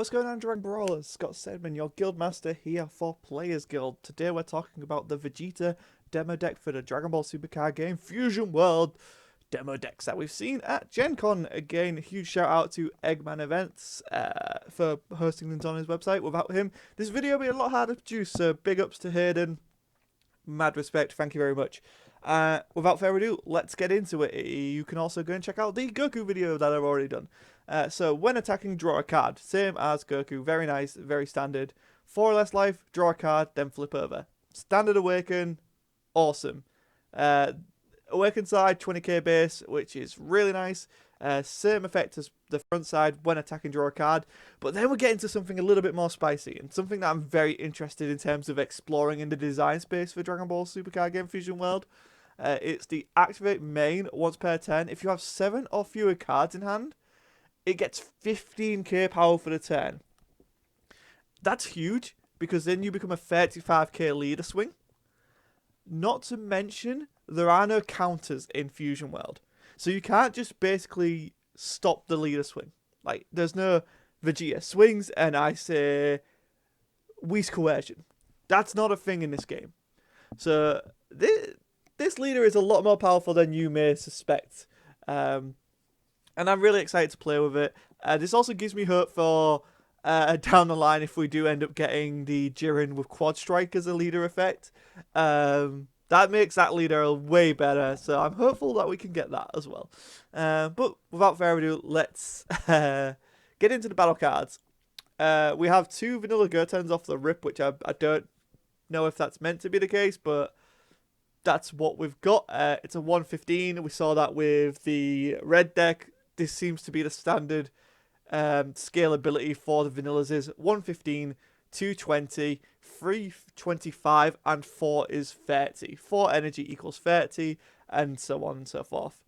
What's going on, Dragon Brawlers? Scott Sedman, your guild master here for Players Guild. Today we're talking about the Vegeta demo deck for the Dragon Ball Supercard game Fusion World demo decks that we've seen at Gen Con. Again, huge shout out to Eggman Events for hosting these on his website. Without him, this video would be a lot harder to produce, so big ups to Hayden. Mad respect, thank you very much. Without further ado, let's get into it. You can also go and check out the Goku video that I've already done. So when attacking, draw a card. Same as Goku, very nice, very standard. 4 or less life, draw a card, then flip over. Standard Awaken, awesome. Awaken side, 20k base, which is really nice. Same effect as the front side when attacking, draw a card. But then we get into something a little bit more spicy, and something that I'm very interested in terms of exploring in the design space for Dragon Ball Supercard game Fusion World. It's the activate main once per turn. If you have 7 or fewer cards in hand, it gets 15k power for the turn. That's huge, because then you become a 35k leader swing. Not to mention, there are no counters in Fusion World. So you can't just basically stop the leader swing. Like, there's no Vegeta swings and I say Whis coercion. That's not a thing in this game. So this leader is a lot more powerful than you may suspect. And I'm really excited to play with it. This also gives me hope for down the line if we do end up getting the Jiren with Quad Strike as a leader effect. That makes that leader way better, so I'm hopeful that we can get that as well. But without further ado, let's get into the battle cards. We have 2 vanilla Gotens off the rip, which I don't know if that's meant to be the case, but that's what we've got. It's a 115. We saw that with the red deck. This seems to be the standard scalability for the vanillas is 115, 220, 325, and 4 is 30. 4 energy equals 30, and so on and so forth.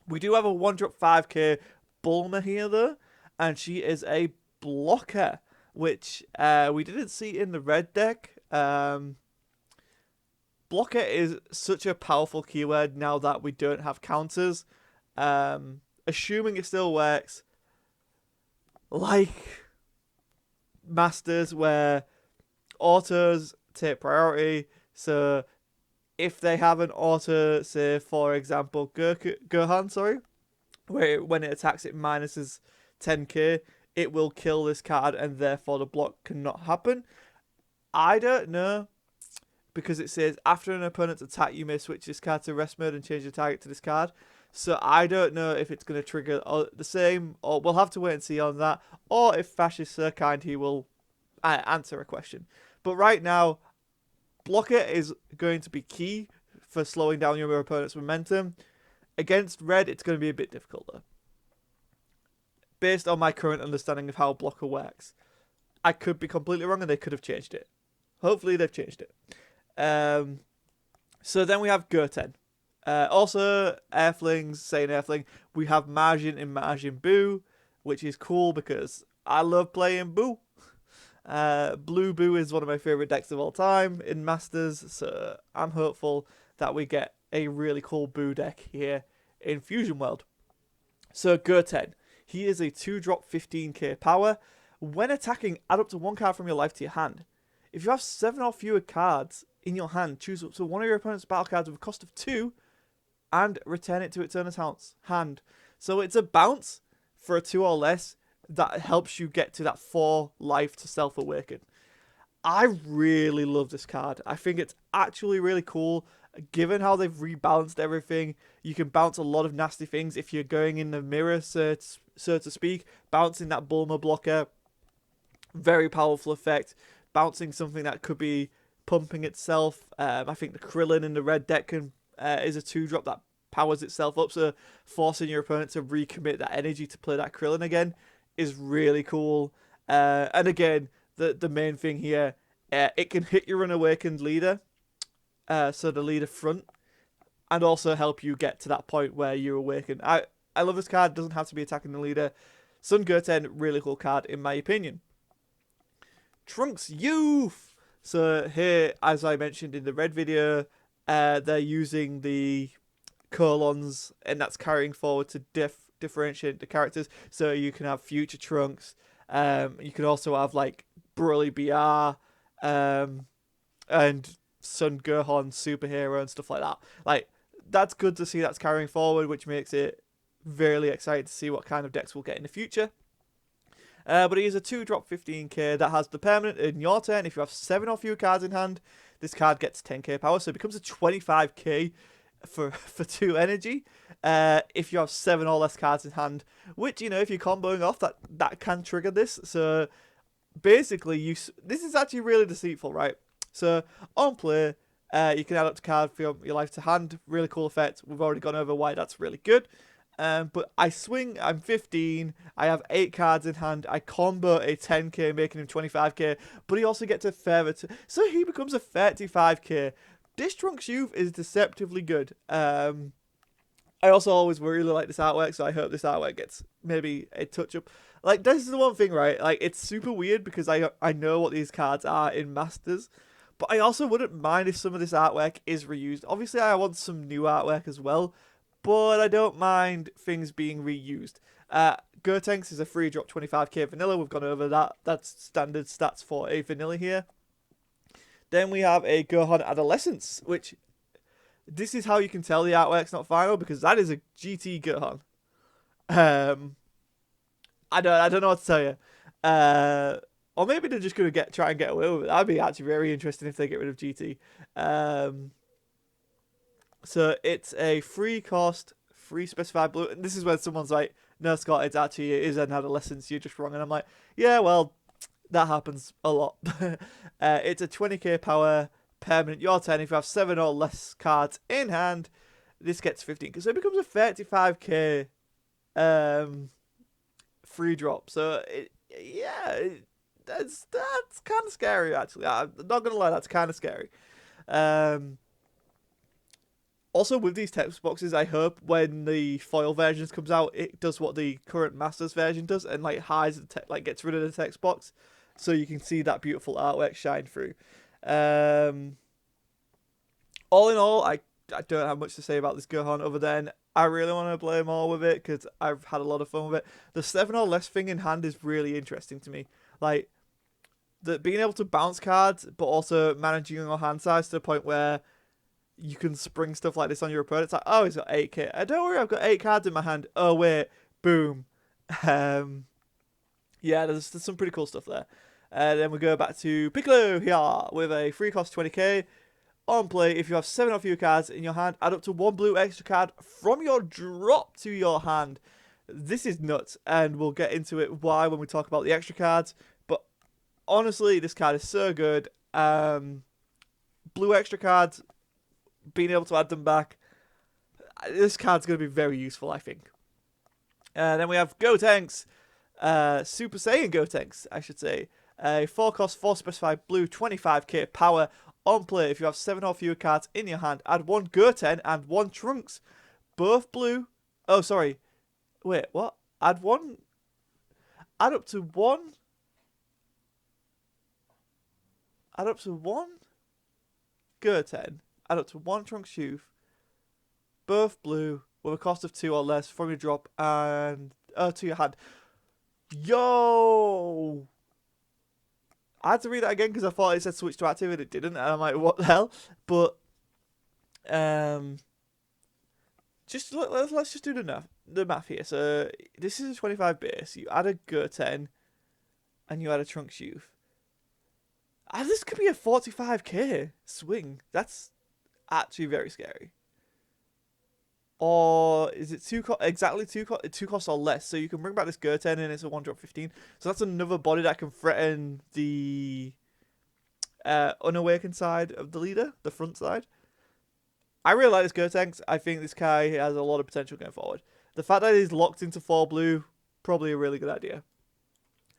We do have a 1-drop 5k Bulma here, though, and she is a blocker, which we didn't see in the red deck. Blocker is such a powerful keyword now that we don't have counters. Assuming it still works, like Masters, where autos take priority. So if they have an auto, say for example Gohan, where when it attacks it minuses 10k, it will kill this card and therefore the block cannot happen. I don't know, because it says after an opponent's attack you may switch this card to rest mode and change the target to this card. So I don't know if it's going to trigger the same, or we'll have to wait and see on that, or if Fash is so kind he will answer a question. But right now, blocker is going to be key for slowing down your opponent's momentum. Against red, it's going to be a bit difficult though, based on my current understanding of how blocker works. I could be completely wrong and they could have changed it. Hopefully they've changed it. So then we have Goten. Also, Airflings, saying Airfling, we have Majin in Majin Buu, which is cool because I love playing Buu. Blue Buu is one of my favourite decks of all time in Masters, so I'm hopeful that we get a really cool Buu deck here in Fusion World. So Goten, he is a 2-drop 15k power. When attacking, add up to 1 card from your life to your hand. If you have 7 or fewer cards in your hand, choose up to one of your opponent's battle cards with a cost of 2 and return it to its owner's hand. So it's a bounce for a 2 or less that helps you get to that 4 life to self-awaken. I really love this card. I think it's actually really cool. Given how they've rebalanced everything, you can bounce a lot of nasty things if you're going in the mirror, so to speak. Bouncing that Bulma blocker, very powerful effect. Bouncing something that could be pumping itself. I think the Krillin in the red deck is a 2-drop that powers itself up, so forcing your opponent to recommit that energy to play that Krillin again is really cool. And again, the main thing here, it can hit your unawakened leader, so the leader front, and also help you get to that point where you awaken. I love this card. It doesn't have to be attacking the leader. Sun Goten, really cool card in my opinion. Trunks Youth. So here, as I mentioned in the red video, they're using the colons, and that's carrying forward to differentiate the characters. So you can have future Trunks, You can also have like Broly BR, and Sun Gohan superhero and stuff like that. Like that's good to see that's carrying forward, which makes it really exciting to see what kind of decks we'll get in the future. But it is a 2-drop 15k that has the permanent in your turn. If you have 7 or fewer cards in hand, this card gets 10k power, so it becomes a 25k for 2 energy. If you have 7 or less cards in hand, which, you know, if you're comboing off, that can trigger this. So basically, this is actually really deceitful, right? So on play, you can add up to card from your life to hand. Really cool effect. We've already gone over why that's really good. But I swing, I'm 15, I have 8 cards in hand, I combo a 10k, making him 25k, but he also gets a further, so he becomes a 35k. This Trunks Youth is deceptively good. I also always really like this artwork, so I hope this artwork gets maybe a touch up. Like, this is the one thing, right? Like, it's super weird because I know what these cards are in Masters, but I also wouldn't mind if some of this artwork is reused. Obviously, I want some new artwork as well, but I don't mind things being reused. Gotenks is a 3-drop 25k vanilla. We've gone over that. That's standard stats for a vanilla here. Then we have a Gohan Adolescence, which this is how you can tell the artwork's not final, because that is a GT Gohan. I don't know what to tell you. Or maybe they're just gonna try and get away with it. That'd be actually very interesting if they get rid of GT. So it's a free cost, free specified blue. And this is when someone's like, no, Scott, it is an adolescence. You're just wrong. And I'm like, yeah, well, that happens a lot. It's a 20k power permanent. Your turn. If you have 7 or less cards in hand, this gets 15. So it becomes a 35k free drop. So that's kind of scary, actually. I'm not going to lie, that's kind of scary. Also, with these text boxes, I hope when the foil versions comes out, it does what the current Masters version does and like hides the gets rid of the text box, so you can see that beautiful artwork shine through. All in all, I don't have much to say about this Gohan other than I really want to play more with it because I've had a lot of fun with it. The 7 or less thing in hand is really interesting to me. Like, being able to bounce cards, but also managing your hand size to the point where you can spring stuff like this on your opponent. It's like, oh, he's got 8k. Don't worry, I've got 8 cards in my hand. Oh, wait. Boom. Yeah, there's some pretty cool stuff there. Then we go back to Piccolo here with a free cost 20k. On play, if you have 7 or fewer cards in your hand, add up to 1 blue extra card from your drop to your hand. This is nuts, and we'll get into it why when we talk about the extra cards. But honestly, this card is so good. Blue extra cards, being able to add them back, this card's going to be very useful, I think. Then we have Gotenks, Super Saiyan Gotenks, I should say. 4 cost, 4 specified blue, 25k power. On play, if you have 7 or fewer cards in your hand, add 1 Goten and 1 Trunks. Both blue. Oh, sorry. Wait, what? Add up to 1 Goten. Add up to 1 Trunks Youth. Both blue with a cost of 2 or less from your drop and to your hand. Yo! I had to read that again because I thought it said switch to active and it didn't, and I'm like, what the hell? But let's just do the math here. So this is a 25 base. You add a Goten, and you add a Trunks Youth. This could be a 45k swing. That's actually very scary. Or is it two costs or less? So you can bring back this Goten and it's a 1-drop 15. So that's another body that can threaten the unawakened side of the leader, the front side. I really like this Gotenks. I think this guy has a lot of potential going forward. The fact that he's locked into 4 blue, probably a really good idea.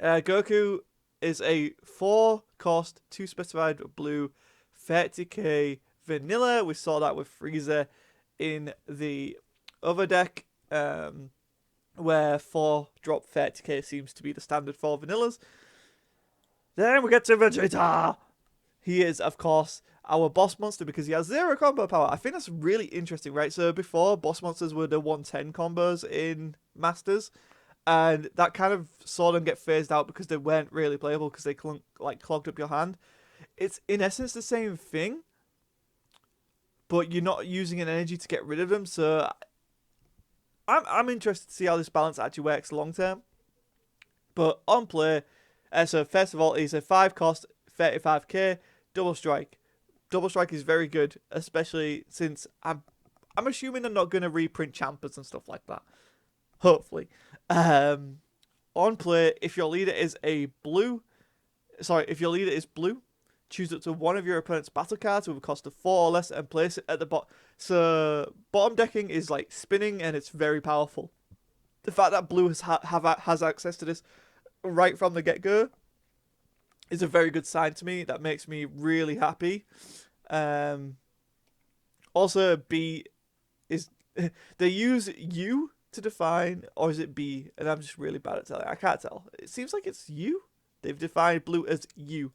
Goku is a 4 cost, 2 specified blue, 30k vanilla. We saw that with Frieza in the other deck, where 4-drop 30k seems to be the standard for vanillas. Then we get to Vegeta. He is, of course, our boss monster because he has 0 combo power. I think that's really interesting, right? So before, boss monsters were the 110 combos in Masters. and that kind of saw them get phased out because they weren't really playable because they clogged up your hand. It's in essence the same thing, but you're not using an energy to get rid of them. So I'm interested to see how this balance actually works long term. But on play, so first of all, it's a 5 cost 35k double strike. Double strike is very good, especially since I'm assuming they're not going to reprint Champers and stuff like that. Hopefully. On play, if your leader is blue, choose up to one of your opponent's battle cards with a cost of 4 or less and place it at the bottom. So bottom decking is like spinning, and it's very powerful. The fact that blue has access to this right from the get-go is a very good sign to me. That makes me really happy. Also, B is they use U to define, or is it B? And I'm just really bad at telling. I can't tell. It seems like it's U. They've defined blue as U,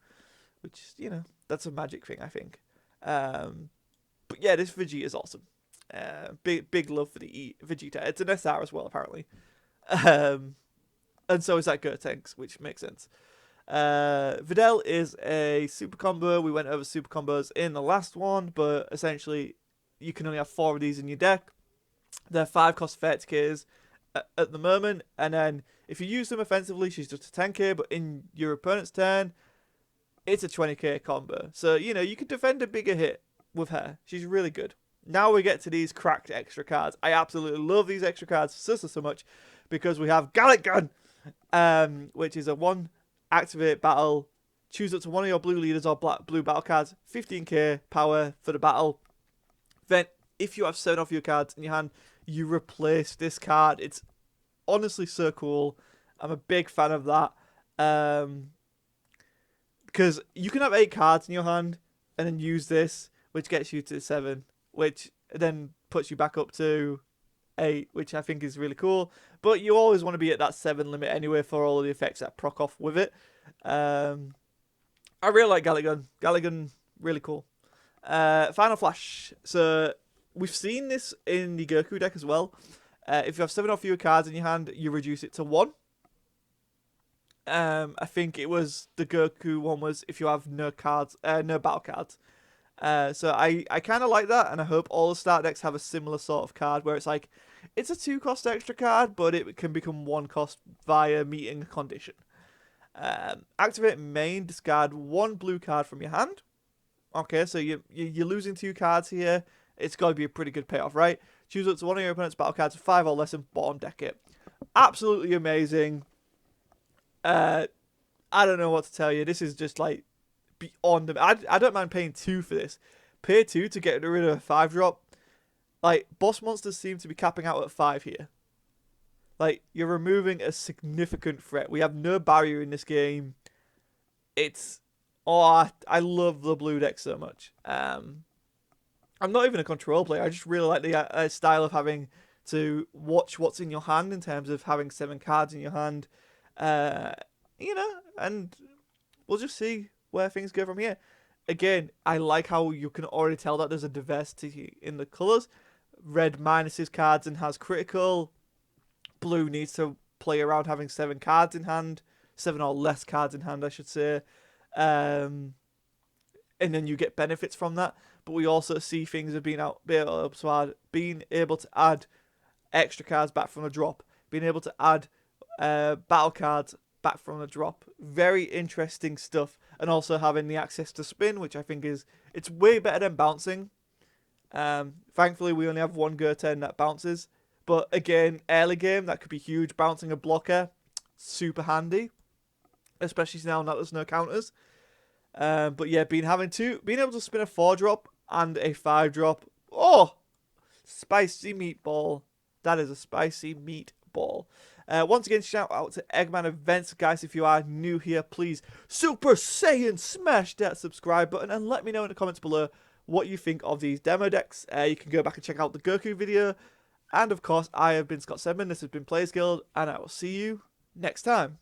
which, you know, that's a magic thing, I think. But yeah, this Vegeta is awesome. Big love for the Vegeta. It's an SR as well, apparently. And so is that Gotenks, which makes sense. Videl is a super combo. We went over super combos in the last one, but essentially you can only have 4 of these in your deck. They're 5 cost 30Ks at the moment, and then if you use them offensively, she's just a 10k, but in your opponent's turn, it's a 20k combo. So, you know, you can defend a bigger hit with her. She's really good. Now we get to these cracked extra cards. I absolutely love these extra cards so much because we have Gallic Gun, which is a 1 activate battle. Choose up to one of your blue leaders or blue battle cards. 15k power for the battle. Then, if you have 7 of your cards in your hand, you replace this card. It's honestly so cool. I'm a big fan of that. Because you can have 8 cards in your hand and then use this, which gets you to 7, which then puts you back up to 8, which I think is really cool. But you always want to be at that 7 limit anyway for all of the effects that proc off with it. I really like Galligan. Galligan, really cool. Final Flash. So we've seen this in the Goku deck as well. If you have 7 or fewer cards in your hand, you reduce it to 1. I think it was the Goku one was if you have no cards, no battle cards. So I kind of like that, and I hope all the start decks have a similar sort of card where it's like, it's a 2 cost extra card, but it can become 1 cost via meeting a condition. Activate main, discard 1 blue card from your hand. Okay, so you're losing 2 cards here. It's got to be a pretty good payoff, right? Choose up to one of your opponent's battle cards, 5 or less, and bottom deck it. Absolutely amazing. I don't know what to tell you. This is just like beyond them. I don't mind paying 2 for this. Pay 2 to get rid of a 5-drop. Like, boss monsters seem to be capping out at 5 here. Like, you're removing a significant threat. We have no barrier in this game. It's... Oh, I love the blue deck so much. I'm not even a control player. I just really like the style of having to watch what's in your hand in terms of having 7 cards in your hand. You know, and we'll just see where things go from here. Again, I like how you can already tell that there's a diversity in the colours. Red minuses cards and has critical. Blue needs to play around having 7 cards in hand. 7 or less cards in hand, I should say. And then you get benefits from that. But we also see things of being able to add extra cards back from the drop. Being able to add battle cards back from the drop. Very interesting stuff. And also having the access to spin, which I think it's way better than bouncing. Thankfully, we only have 1 Goten that bounces. But again, early game, that could be huge. Bouncing a blocker, super handy. Especially now that there's no counters. But yeah, being able to spin a 4-drop and a 5-drop. Oh! Spicy meatball. That is a spicy meatball. Once again, shout out to Eggman Events. Guys, if you are new here, please Super Saiyan smash that subscribe button and let me know in the comments below what you think of these demo decks. You can go back and check out the Goku video. And of course, I have been Scott Sedman. This has been Players Guild, and I will see you next time.